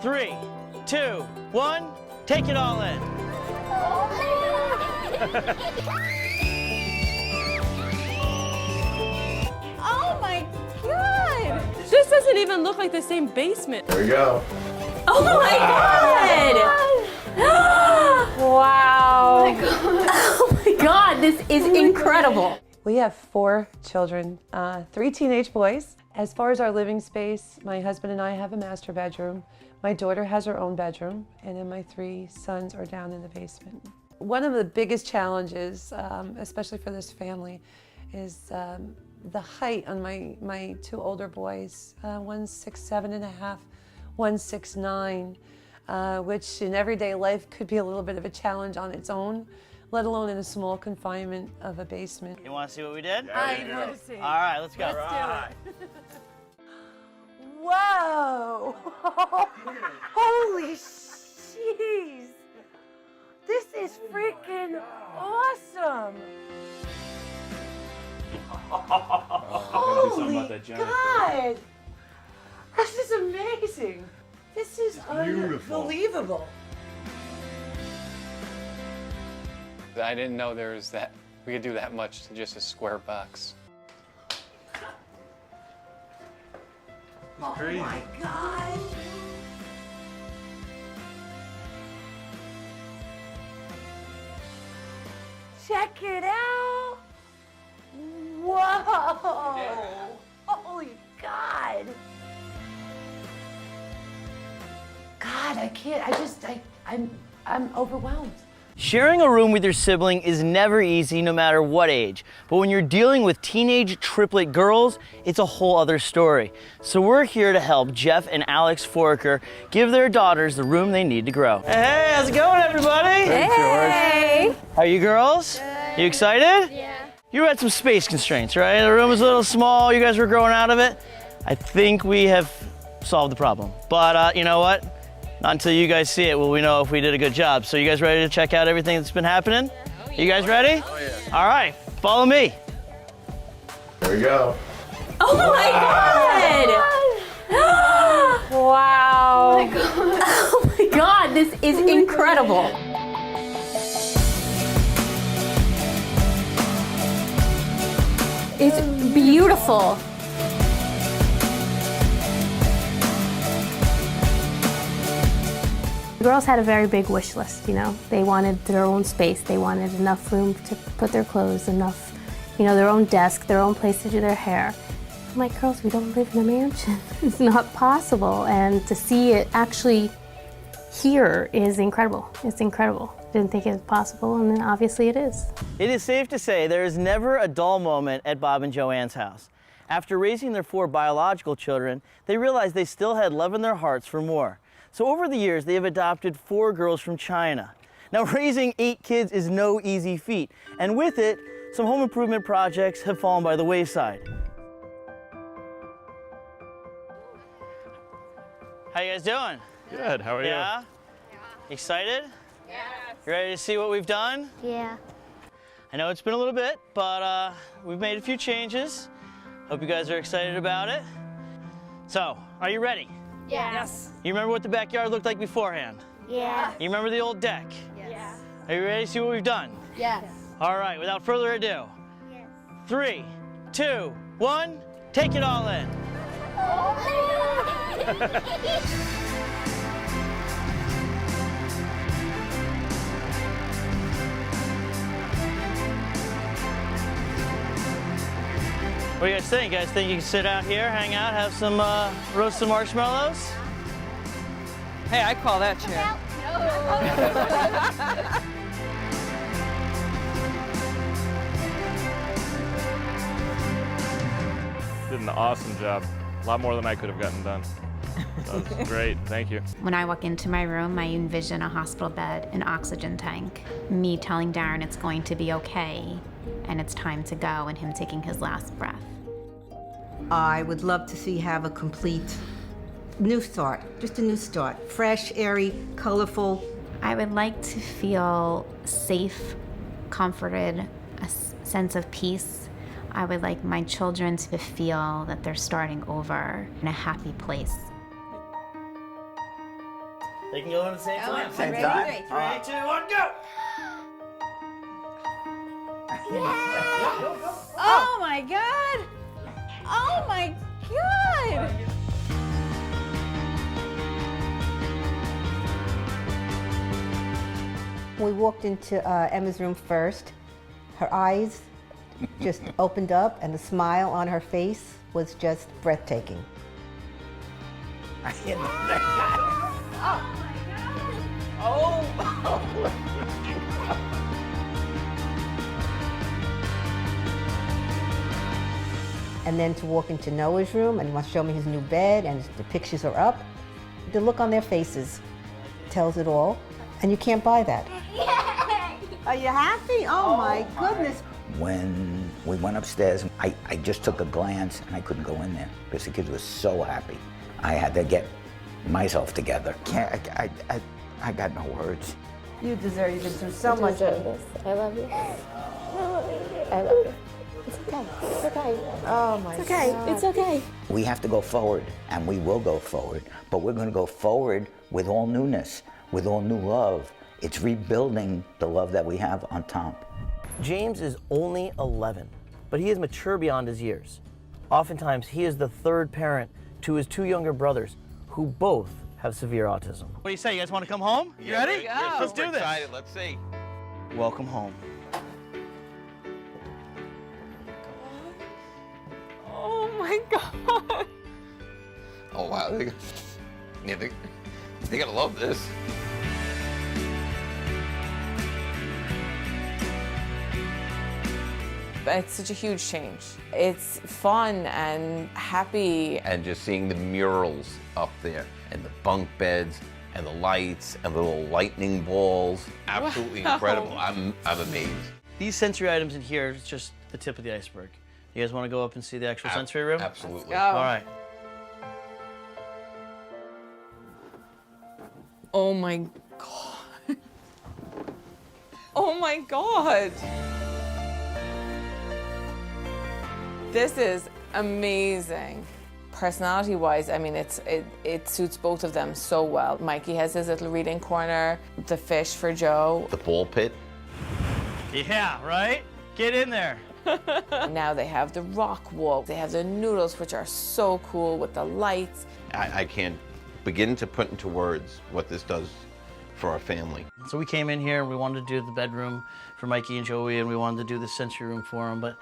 3, 2, 1, take it all in. Oh my God! This doesn't even look like the same basement. There we go. Oh my God! Wow. Oh my God, this is incredible. We have 4 children, 3 teenage boys. As far as our living space, my husband and I have a master bedroom. My daughter has her own bedroom, and then my 3 sons are down in the basement. One of the biggest challenges, especially for this family, is the height on my 2 older boys. One's 6'7½", one's 6'9", which in everyday life could be a little bit of a challenge on its own, let alone in a small confinement of a basement. You want to see what we did? I want to see. All right, let's go. Let's do it. Whoa! Holy jeez! This is freaking awesome! Holy God! This is amazing! This is unbelievable! I didn't know there was that we could do that much to just a square box. Oh my God! Check it out! Whoa! Holy God! God, I can't, I'm overwhelmed. Sharing a room with your sibling is never easy, no matter what age. But when you're dealing with teenage triplet girls, it's a whole other story. So we're here to help Jeff and Alex Foraker give their daughters the room they need to grow. Hey, how's it going, everybody? Hey! How are you girls? You excited? Yeah. You had some space constraints, right? The room was a little small, you guys were growing out of it. I think we have solved the problem. But you know what? Not until you guys see it will we know if we did a good job. So you guys ready to check out everything that's been happening? Oh, yeah. You guys ready? Oh, yeah. All right, follow me. There we go. Oh my God! Wow. Oh my God. Oh my God, this is incredible. It's beautiful. The girls had a very big wish list, you know. They wanted their own space. They wanted enough room to put their clothes, enough, you know, their own desk, their own place to do their hair. I'm like, girls, we don't live in a mansion. It's not possible. And to see it actually here is incredible. It's incredible. Didn't think it was possible, and then obviously it is. It is safe to say there is never a dull moment at Bob and Joanne's house. After raising their 4 biological children, they realized they still had love in their hearts for more. So over the years, they have adopted 4 girls from China. Now, raising 8 kids is no easy feat, and with it, some home improvement projects have fallen by the wayside. How you guys doing? Good, how are you? Yeah? Excited? Yes. You ready to see what we've done? Yeah. I know it's been a little bit, but we've made a few changes. Hope you guys are excited about it. So, are you ready? Yes. You remember what the backyard looked like beforehand? Yeah. You remember the old deck? Yes. Are you ready to see what we've done? Yes. All right, without further ado. Yes. 3, 2, 1, take it all in. What do you guys think? You guys think you can sit out here, hang out, have some roast some marshmallows? Hey, I call that chair. Did an awesome job. A lot more than I could have gotten done. That was great, thank you. When I walk into my room, I envision a hospital bed, an oxygen tank, me telling Darren it's going to be okay, and it's time to go, and him taking his last breath. I would love to see have a complete new start, just a new start. Fresh, airy, colorful. I would like to feel safe, comforted, a sense of peace. I would like my children to feel that they're starting over in a happy place. They can go in at the same time. Same time. 3, 2, 1, go! Oh my god! Oh my god! We walked into Emma's room first. Her eyes just opened up and the smile on her face was just breathtaking. And then to walk into Noah's room and want to show me his new bed and the pictures are up. The look on their faces tells it all, and you can't buy that. Are you happy? Oh my goodness. When we went upstairs, I just took a glance and I couldn't go in there because the kids were so happy. I had to get myself together. I got no words. You deserve, you've been through so much. This. I love you. I love you. It's okay. It's okay. Oh my It's okay. God. It's okay. We have to go forward, and we will go forward, but we're going to go forward with all newness, with all new love. It's rebuilding the love that we have on top. James is only 11, but he is mature beyond his years. Oftentimes, he is the third parent to his 2 younger brothers, who both have severe autism. What do you say? You guys want to come home? You ready? Let's do this. Excited. Let's see. Welcome home. Oh my god! Oh wow. They gotta love this. It's such a huge change. It's fun and happy. And just seeing the murals up there and the bunk beds and the lights and the little lightning balls. Absolutely incredible. I'm amazed. These sensory items in here is just the tip of the iceberg. You guys want to go up and see the actual sensory room? Absolutely. Go. All right. Oh my god. Oh my god. This is amazing. Personality-wise, I mean, it suits both of them so well. Mikey has his little reading corner, the fish for Joe. The ball pit. Yeah, right? Get in there. Now they have the rock wall. They have the noodles, which are so cool with the lights. I can't begin to put into words what this does for our family. So we came in here and we wanted to do the bedroom for Mikey and Joey, and we wanted to do the sensory room for them, but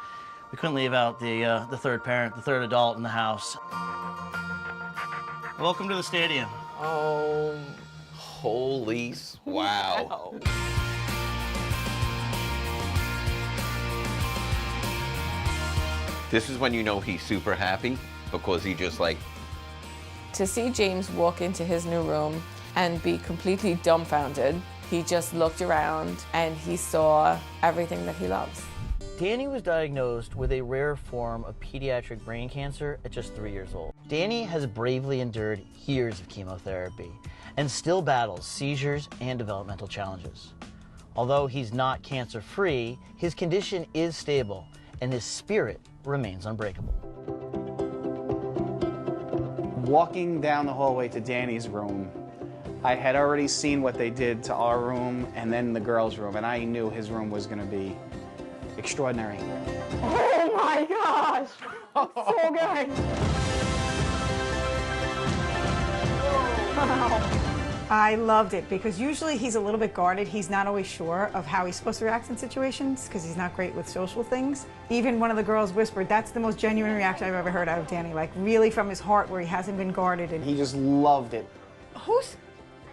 we couldn't leave out the third parent, the third adult in the house. Welcome to the stadium. Oh, holy, wow. This is when you know he's super happy because he just like... To see James walk into his new room and be completely dumbfounded, he just looked around and he saw everything that he loves. Danny was diagnosed with a rare form of pediatric brain cancer at just 3 years old. Danny has bravely endured years of chemotherapy and still battles seizures and developmental challenges. Although he's not cancer-free, his condition is stable and his spirit remains unbreakable. Walking down the hallway to Danny's room, I had already seen what they did to our room and then the girls' room, and I knew his room was going to be extraordinary. Oh my gosh! So good! Wow. I loved it because usually he's a little bit guarded. He's not always sure of how he's supposed to react in situations because he's not great with social things. Even one of the girls whispered, that's the most genuine reaction I've ever heard out of Danny, like really from his heart where he hasn't been guarded. And he just loved it.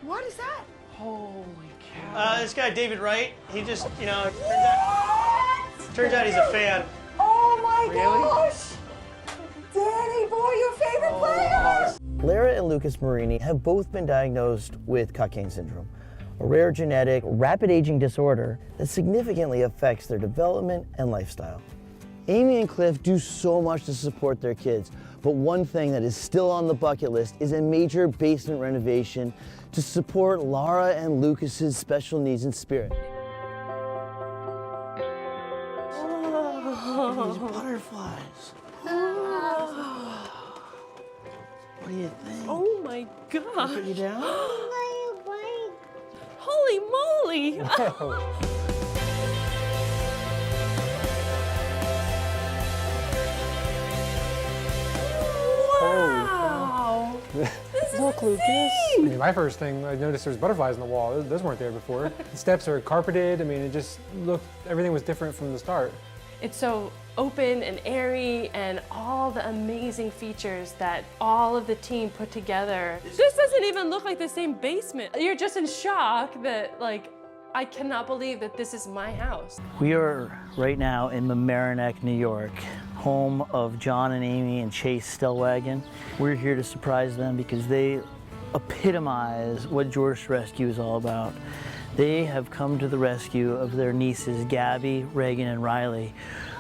What is that? Holy cow. This guy, David Wright, he just, you know, turns out he's a fan. Oh my gosh! Danny, boy, your favorite player! Lara and Lucas Marini have both been diagnosed with Cockayne syndrome, a rare genetic, rapid aging disorder that significantly affects their development and lifestyle. Amy and Cliff do so much to support their kids, but one thing that is still on the bucket list is a major basement renovation to support Lara and Lucas's special needs and spirit. Oh, these butterflies. Oh. What do you think? Oh my god. Put you down? Holy moly! Wow! Look, Lucas. I mean, my first thing, I noticed there was butterflies on the wall. Those weren't there before. The steps are carpeted. I mean, it just looked, everything was different from the start. It's so open and airy and all the amazing features that all of the team put together. This doesn't even look like the same basement. You're just in shock that, like, I cannot believe that this is my house. We are right now in Mamaroneck, New York, home of John and Amy and Chase Stellwagen. We're here to surprise them because they epitomize what George Rescue is all about. They have come to the rescue of their nieces, Gabby, Reagan, and Riley,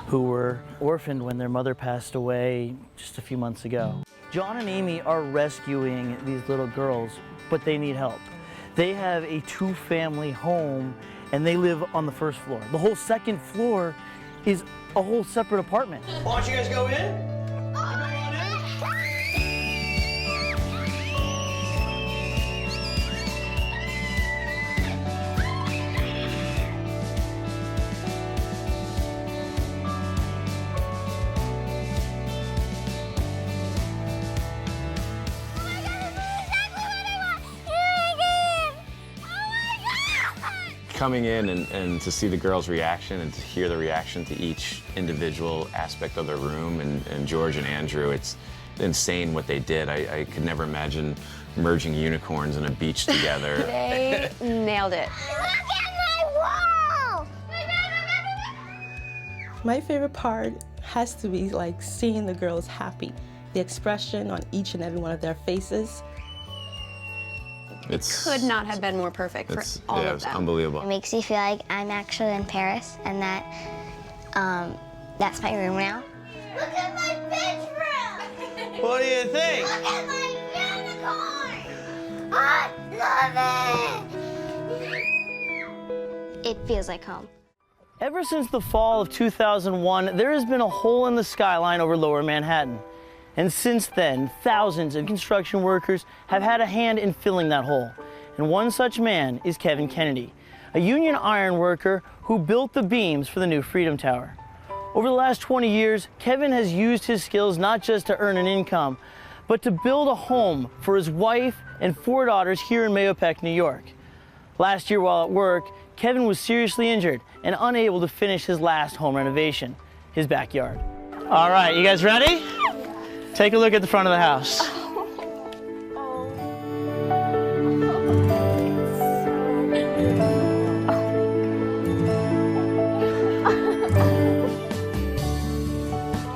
who were orphaned when their mother passed away just a few months ago. John and Amy are rescuing these little girls, but they need help. They have a two-family home, and they live on the first floor. The whole second floor is a whole separate apartment. Why don't you guys go in? Coming in and to see the girls' reaction and to hear the reaction to each individual aspect of their room, and George and Andrew, it's insane what they did. I could never imagine merging unicorns and a beach together. They nailed it. Look at my wall! My favorite part has to be like seeing the girls happy. The expression on each and every one of their faces. Could not have been more perfect for all of them. It's unbelievable. It makes me feel like I'm actually in Paris and that that's my room now. Look at my bedroom! What do you think? Look at my unicorn! I love it! It feels like home. Ever since the fall of 2001, there has been a hole in the skyline over Lower Manhattan. And since then, thousands of construction workers have had a hand in filling that hole. And one such man is Kevin Kennedy, a union iron worker who built the beams for the new Freedom Tower. Over the last 20 years, Kevin has used his skills not just to earn an income, but to build a home for his wife and 4 daughters here in Makeovers, New York. Last year while at work, Kevin was seriously injured and unable to finish his last home renovation, his backyard. All right, you guys ready? Take a look at the front of the house.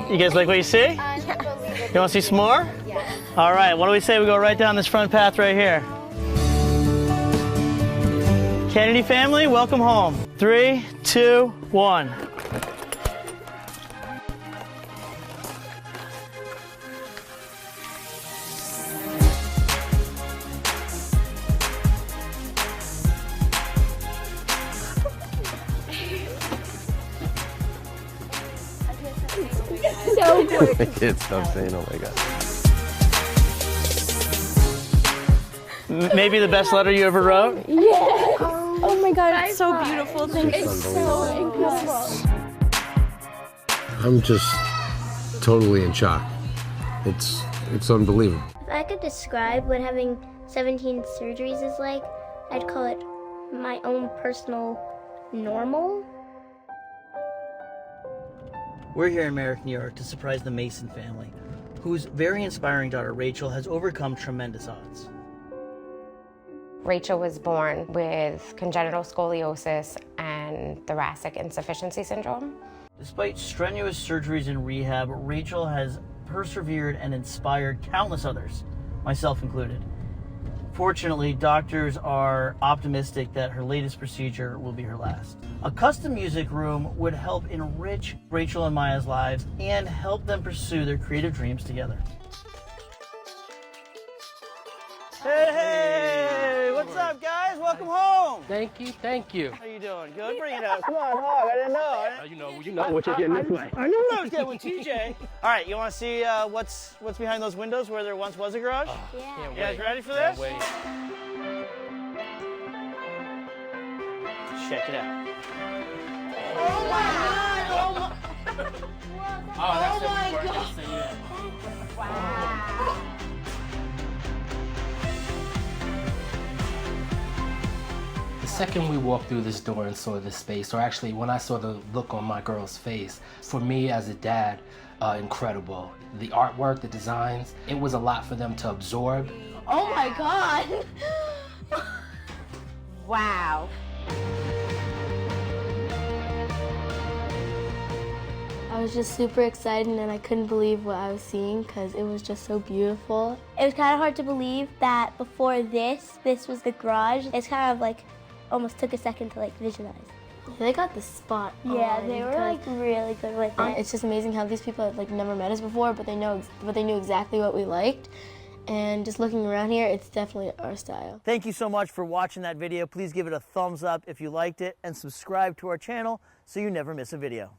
You guys like what you see? You want to see some more? Yeah. All right, what do we say we go right down this front path right here? Kennedy family, welcome home. 3, 2, 1. So quick. I can't stop saying, oh my God. Maybe the best letter you ever wrote? Yeah. Oh my God, it's so beautiful. Thank you. It's so incredible. I'm just totally in shock. It's unbelievable. If I could describe what having 17 surgeries is like, I'd call it my own personal normal. We're here in Merrick, New York to surprise the Mason family, whose very inspiring daughter Rachel has overcome tremendous odds. Rachel was born with congenital scoliosis and thoracic insufficiency syndrome. Despite strenuous surgeries and rehab, Rachel has persevered and inspired countless others, myself included. Fortunately, doctors are optimistic that her latest procedure will be her last. A custom music room would help enrich Rachel and Maya's lives and help them pursue their creative dreams together. Hey, what's up, guys? Welcome home. Thank you, thank you. How you doing? Good. Bring it up. Come on, Hog. I didn't know. You know what you're getting this way. I knew I was getting with TJ. All right, you want to see what's behind those windows where there once was a garage? Yeah. You guys ready for this? Can't wait. check it out. Oh my God! Oh my God! Wow. The second we walked through this door and saw this space, or actually when I saw the look on my girl's face, for me as a dad, incredible. The artwork, the designs, it was a lot for them to absorb. Oh my God! Wow. I was just super excited and I couldn't believe what I was seeing because it was just so beautiful. It was kind of hard to believe that before this was the garage. It's kind of like almost took a second to like visualize. They got the spot on. Yeah, they were like really good with it. It's just amazing how these people had like never met us before, but they knew exactly what we liked. And just looking around here, it's definitely our style. Thank you so much for watching that video. Please give it a thumbs up if you liked it and subscribe to our channel so you never miss a video.